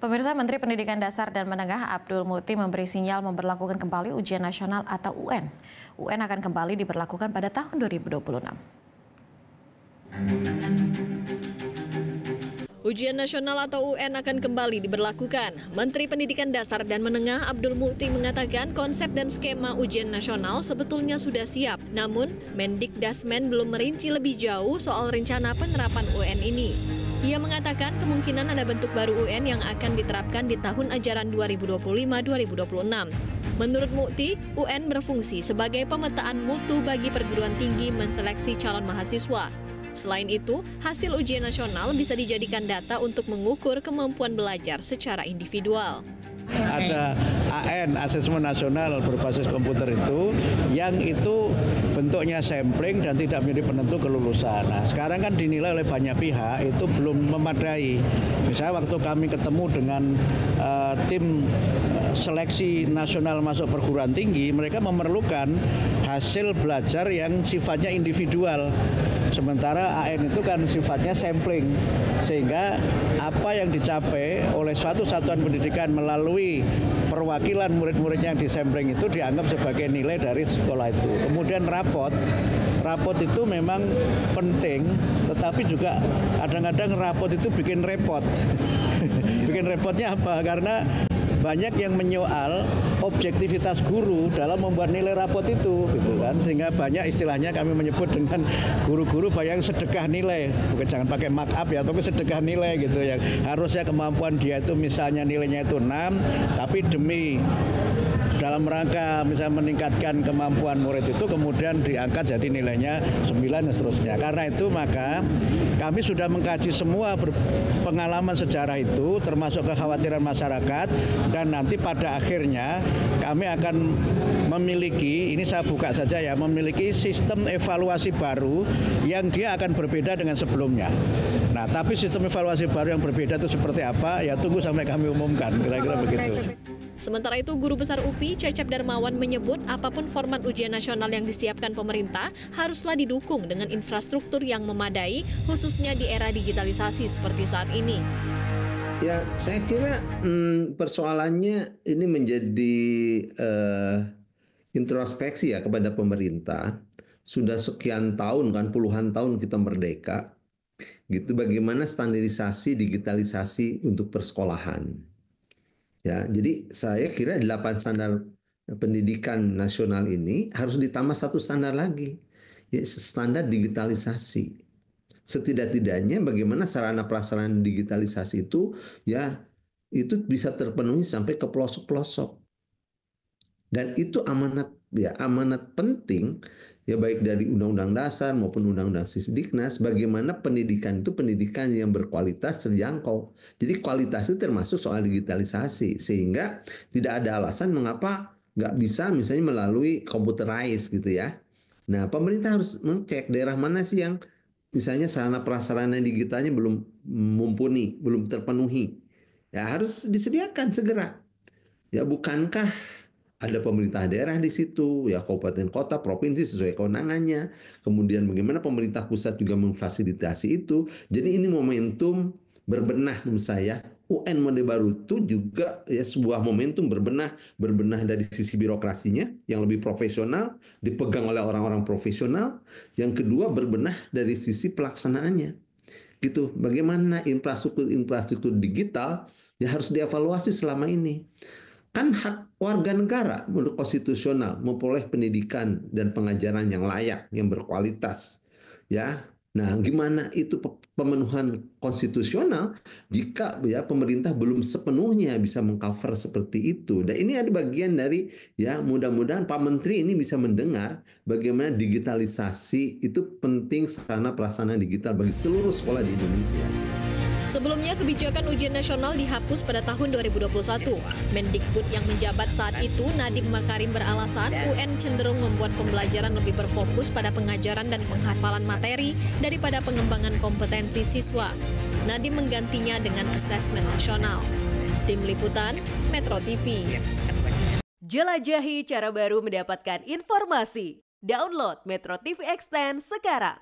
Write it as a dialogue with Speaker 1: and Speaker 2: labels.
Speaker 1: Pemirsa, Menteri Pendidikan Dasar dan Menengah Abdul Muti memberi sinyal memberlakukan kembali ujian nasional atau UN. UN akan kembali diberlakukan pada tahun 2026.
Speaker 2: Ujian nasional atau UN akan kembali diberlakukan. Menteri Pendidikan Dasar dan Menengah Abdul Muti mengatakan konsep dan skema ujian nasional sebetulnya sudah siap. Namun, Mendikdasmen belum merinci lebih jauh soal rencana penerapan UN ini. Ia mengatakan kemungkinan ada bentuk baru UN yang akan diterapkan di tahun ajaran 2025-2026. Menurut Muti, UN berfungsi sebagai pemetaan mutu bagi perguruan tinggi menseleksi calon mahasiswa. Selain itu, hasil ujian nasional bisa dijadikan data untuk mengukur kemampuan belajar secara individual.
Speaker 3: Ada AN, asesmen nasional berbasis komputer yang itu bentuknya sampling dan tidak menjadi penentu kelulusan. Nah, sekarang kan dinilai oleh banyak pihak itu belum memadai. Misalnya waktu kami ketemu dengan tim seleksi nasional masuk perguruan tinggi, mereka memerlukan hasil belajar yang sifatnya individual. Sementara AN itu kan sifatnya sampling, sehingga apa yang dicapai oleh suatu satuan pendidikan melalui perwakilan murid-muridnya yang disampling itu dianggap sebagai nilai dari sekolah itu. Kemudian rapot itu memang penting, tetapi juga kadang-kadang rapot itu bikin repot. Bikin repotnya apa? Karena banyak yang menyoal objektivitas guru dalam membuat nilai rapot itu, gitu kan, sehingga banyak istilahnya kami menyebut dengan guru-guru banyak yang sedekah nilai, bukan jangan pakai markup ya, tapi sedekah nilai gitu ya. Harusnya kemampuan dia itu misalnya nilainya itu 6, tapi demi dalam rangka misalnya meningkatkan kemampuan murid itu kemudian diangkat jadi nilainya 9 dan seterusnya. Karena itu maka kami sudah mengkaji semua pengalaman sejarah itu termasuk kekhawatiran masyarakat dan nanti pada akhirnya kami akan memiliki, ini saya buka saja ya, memiliki sistem evaluasi baru yang dia akan berbeda dengan sebelumnya. Nah, tapi sistem evaluasi baru yang berbeda itu seperti apa? Ya tunggu sampai kami umumkan, kira-kira begitu.
Speaker 2: Sementara itu, Guru Besar UPI Cecep Darmawan menyebut apapun format ujian nasional yang disiapkan pemerintah haruslah didukung dengan infrastruktur yang memadai, khususnya di era digitalisasi seperti saat ini.
Speaker 4: Ya, saya kira persoalannya ini menjadi introspeksi ya kepada pemerintah. Sudah sekian tahun kan, puluhan tahun kita merdeka, gitu. Bagaimana standarisasi digitalisasi untuk persekolahan? Ya, jadi saya kira 8 standar pendidikan nasional ini harus ditambah 1 standar lagi, ya, standar digitalisasi. Setidak-tidaknya bagaimana sarana prasarana digitalisasi itu ya itu bisa terpenuhi sampai ke pelosok-pelosok. Dan itu amanat penting ya, baik dari Undang-Undang Dasar maupun Undang-Undang Sisdiknas, bagaimana pendidikan itu pendidikan yang berkualitas, terjangkau. Jadi kualitas itu termasuk soal digitalisasi, sehingga tidak ada alasan mengapa nggak bisa misalnya melalui computerized gitu ya. Nah, pemerintah harus mengcek daerah mana sih yang misalnya sarana prasarana digitalnya belum mumpuni, belum terpenuhi. Ya harus disediakan segera. Ya bukankah ada pemerintah daerah di situ, ya kabupaten kota, provinsi sesuai kewenangannya. Kemudian bagaimana pemerintah pusat juga memfasilitasi itu. Jadi ini momentum berbenah menurut saya. UN mode baru itu juga ya sebuah momentum berbenah dari sisi birokrasinya yang lebih profesional, dipegang oleh orang-orang profesional. Yang kedua berbenah dari sisi pelaksanaannya. Gitu. Bagaimana infrastruktur digital ya harus dievaluasi selama ini. Kan hak warga negara menurut konstitusional memperoleh pendidikan dan pengajaran yang layak, yang berkualitas. Ya, nah gimana itu pemenuhan konstitusional jika ya pemerintah belum sepenuhnya bisa mengcover seperti itu. Dan ini ada bagian dari ya mudah-mudahan Pak Menteri ini bisa mendengar bagaimana digitalisasi itu penting sarana prasarana digital bagi seluruh sekolah di Indonesia.
Speaker 2: Sebelumnya, kebijakan ujian nasional dihapus pada tahun 2021. Mendikbud yang menjabat saat itu, Nadiem Makarim, beralasan UN cenderung membuat pembelajaran lebih berfokus pada pengajaran dan penghafalan materi daripada pengembangan kompetensi siswa. Nadiem menggantinya dengan asesmen nasional. Tim Liputan, Metro TV.
Speaker 5: Jelajahi cara baru mendapatkan informasi. Download Metro TV Extend sekarang.